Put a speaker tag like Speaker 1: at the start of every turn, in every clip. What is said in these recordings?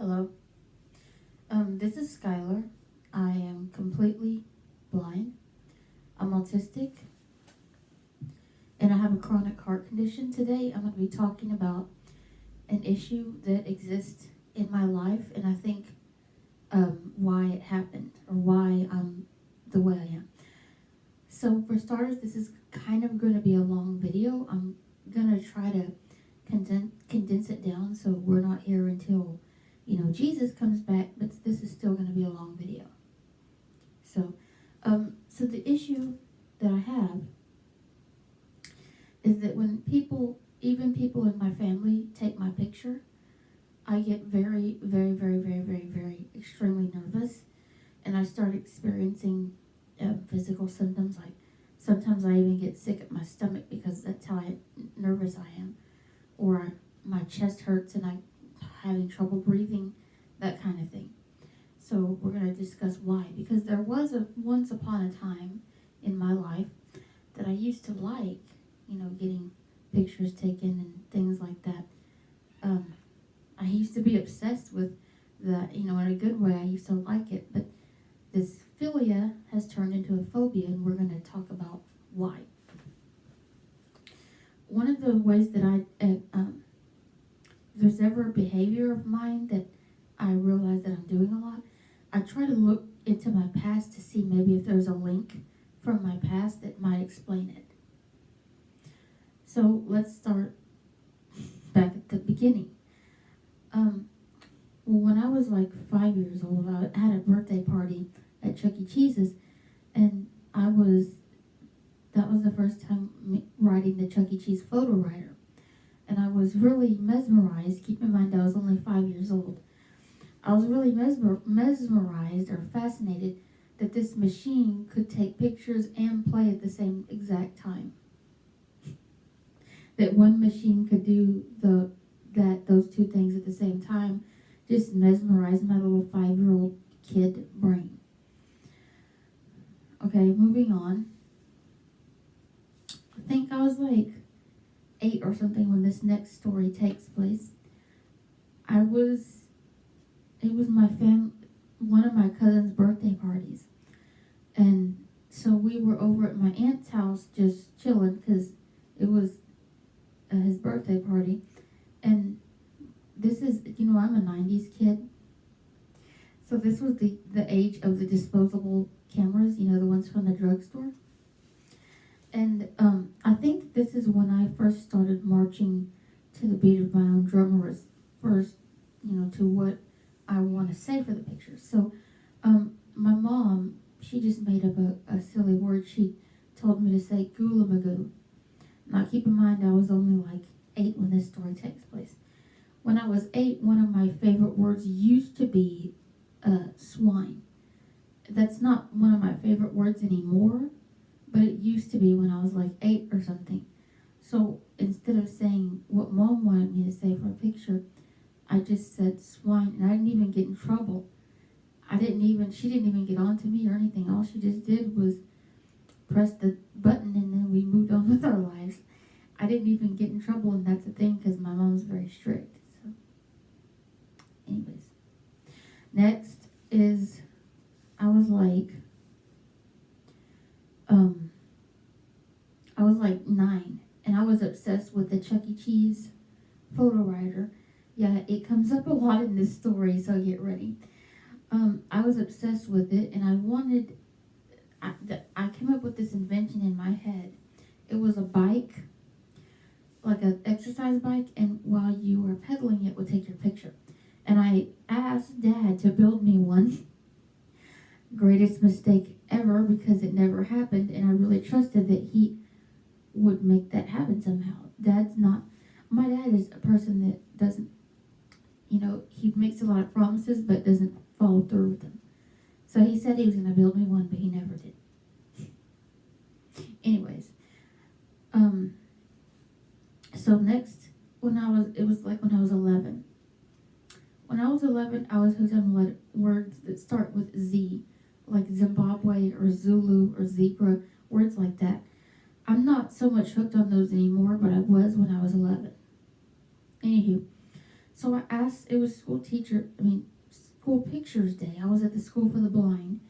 Speaker 1: Hello. This is Skylar. I am completely blind. I'm autistic, and I have a chronic heart condition. Today, I'm going to be talking about an issue that exists in my life, and I think why it happened or why I'm the way I am. So, for starters, this is kind of going to be a long video. I'm going to try to condense it down so we're not here until Jesus comes back, but this is still going to be a long video. So the issue that I have is that when even people in my family take my picture, I get very, very, very, very, very, very extremely nervous, and I start experiencing physical symptoms. Like sometimes I even get sick at my stomach because that's how nervous I am, or my chest hurts and I'm having trouble breathing, that kind of thing. So we're going to discuss why. Because there was once upon a time in my life that I used to like, getting pictures taken and things like that. I used to be obsessed with that, in a good way. I used to like it. But this philia has turned into a phobia, and we're going to talk about why. One of the ways that if there's ever a behavior of mine that I realize that I'm doing a lot, I try to look into my past to see maybe if there's a link from my past that might explain it. So let's start back at the beginning. When I was like 5 years old, I had a birthday party at Chuck E. Cheese's, and that was the first time riding the Chuck E. Cheese photo rider. And I was really mesmerized. Keep in mind, I was only 5 years old. I was really mesmerized or fascinated that this machine could take pictures and play at the same exact time. That one machine could do those two things at the same time just mesmerized my little 5-year-old kid brain. Okay, moving on. I think I was like 8 or something when this next story takes place. It was one of my cousin's birthday parties, and so we were over at my aunt's house just chilling because it was his birthday party. And this is, I'm a 90s kid, so this was the age of the disposable cameras, the ones from the drugstore. And I think this is when I first started marching to the beat of my own drum, or first, to what I want to say for the picture. So my mom, she just made up a silly word. She told me to say goolamagoo. Now keep in mind, I was only like 8 when this story takes place. When I was 8, one of my favorite words used to be swine. That's not one of my favorite words anymore, but it used to be when I was like 8 or something. So instead of saying what Mom wanted me to say for a picture, I just said swine, and I didn't even get in trouble. She didn't even get on to me or anything. All she just did was press the button, and then we moved on with our lives. I didn't even get in trouble, and that's the thing, because my mom's very strict. So, anyways. Next is, I was like 9, and I was obsessed with the Chuck E. Cheese photo rider. Yeah, it comes up a lot in this story, so get ready. I was obsessed with it, and I came up with this invention in my head. It was a bike, like an exercise bike, and while you were pedaling, it would take your picture. And I asked Dad to build me one. Greatest mistake ever, because it never happened, and I really trusted that he would make that happen somehow. My dad is a person that doesn't, he makes a lot of promises but doesn't follow through with them. So he said he was going to build me one, but he never did. Anyways, so next, it was like when I was 11. When I was 11, I was hooked on words that start with Z, like Zimbabwe or Zulu or zebra, words like that. I'm not so much hooked on those anymore, but I was when I was 11. Anywho, So I asked, it was school pictures day. I was at the school for the blind,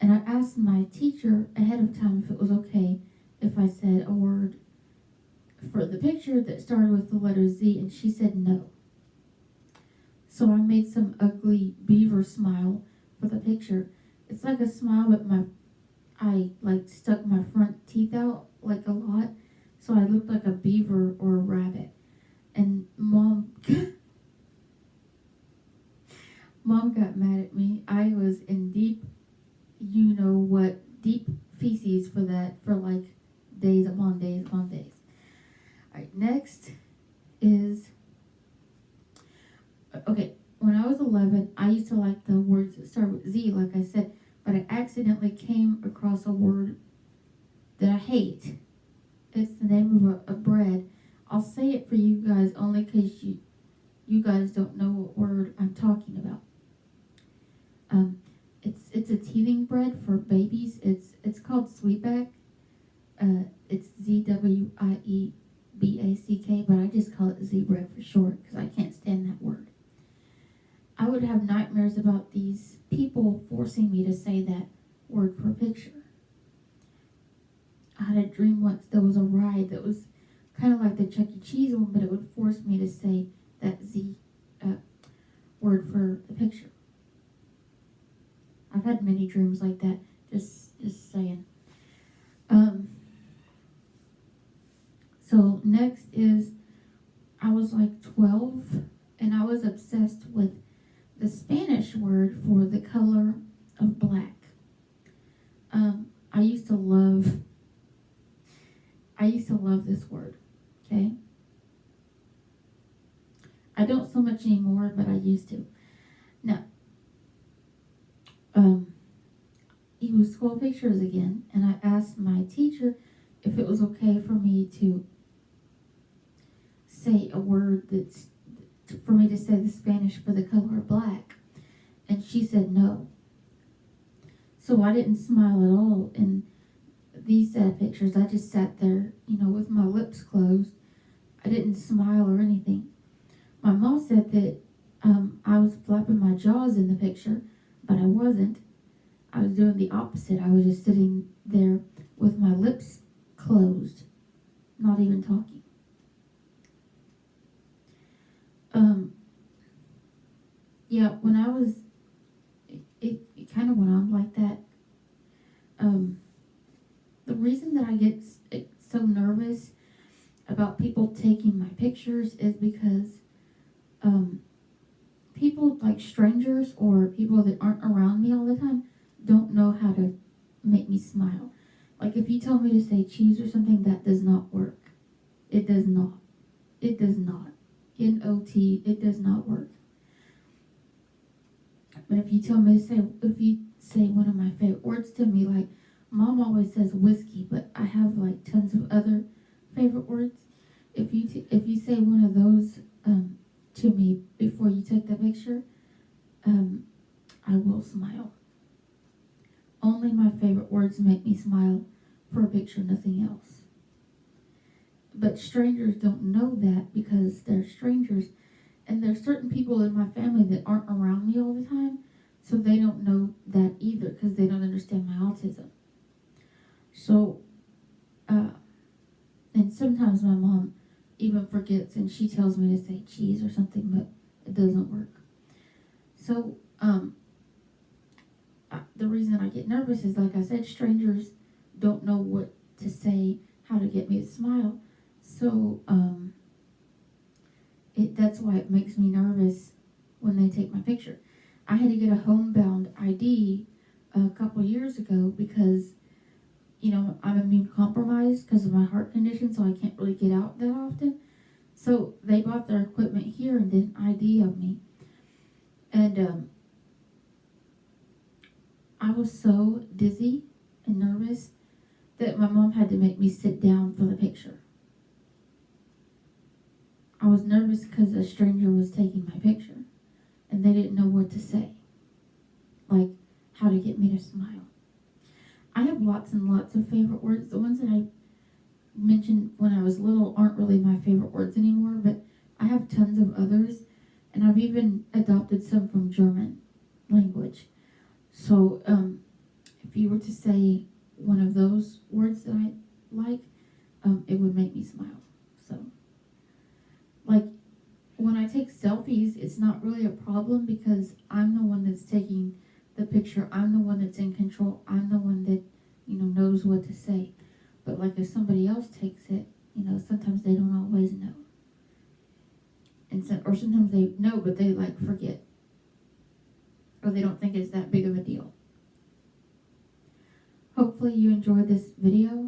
Speaker 1: and I asked my teacher ahead of time if it was okay if I said a word for the picture that started with the letter Z, and she said no. So I made some ugly beaver smile for the picture. It's like a smile, but I like stuck my front teeth out like a lot, so I looked like a beaver or a rabbit. And mom got mad at me. I was in deep, deep feces for that for like days upon days upon days. All right, next is okay. When I was 11, I used to like the words that start with Z, like I said, but I accidentally came across a word that I hate. It's the name of a bread. I'll say it for you guys only because you guys don't know what word I'm talking about. It's a teething bread for babies. It's called sweetback. It's ZWIEBACK, but I just call it Z bread for short because I can't stand that word. I would have nightmares about these people forcing me to say that word for a picture. I had a dream once there was a ride that was kind of like the Chuck E. Cheese one, but it would force me to say that Z word for the picture. I've had many dreams like that, just saying. So next is, I was like 12, and I was obsessed with the Spanish word for the color of black. I used to love this word, okay? I don't so much anymore, but I used to. Now, it was school pictures again, and I asked my teacher if it was okay for me to say a word for me to say the Spanish for the color of black, and she said no. So I didn't smile at all in these pictures. I just sat there, with my lips closed. I didn't smile or anything. My mom said that I was flapping my jaws in the picture, but I wasn't. I was doing the opposite. I was just sitting there with my lips closed, not even talking. Yeah, when I was, it kind of went on like that. The reason that I get so nervous about people taking my pictures is because people like strangers or people that aren't around me all the time don't know how to make me smile. Like if you tell me to say cheese or something, that does not work. It does not. It does not. N-O-T, it does not work. But if you say one of my favorite words to me, like Mom always says whiskey, but I have like tons of other favorite words. If you say one of those to me before you take the picture, I will smile. Only my favorite words make me smile for a picture, nothing else. But strangers don't know that because they're strangers. And there's certain people in my family that aren't around me all the time, so they don't know that either because they don't understand my autism. So, and sometimes my mom even forgets and she tells me to say cheese or something, but it doesn't work. So, the reason I get nervous is, like I said, strangers don't know what to say, how to get me to smile. So, that's why it makes me nervous when they take my picture. I had to get a homebound ID a couple years ago because, I'm immune compromised because of my heart condition, so I can't really get out that often. So they bought their equipment here and did an ID of me. And I was so dizzy and nervous that my mom had to make me sit down for the picture. I was nervous because a stranger was taking my picture and they didn't know what to say, like how to get me to smile. I have lots and lots of favorite words. The ones that I mentioned when I was little aren't really my favorite words anymore, but I have tons of others. and I've even adopted some from German language. So if you were to say one of those words that I like, it would make me smile. So, like, when I take selfies, it's not really a problem because I'm the one that's taking the picture. I'm the one that's in control. I'm the one that, knows what to say. But, like, if somebody else takes it, sometimes they don't always know. Or sometimes they know, but they, like, forget. Or they don't think it's that big of a deal. Hopefully you enjoyed this video.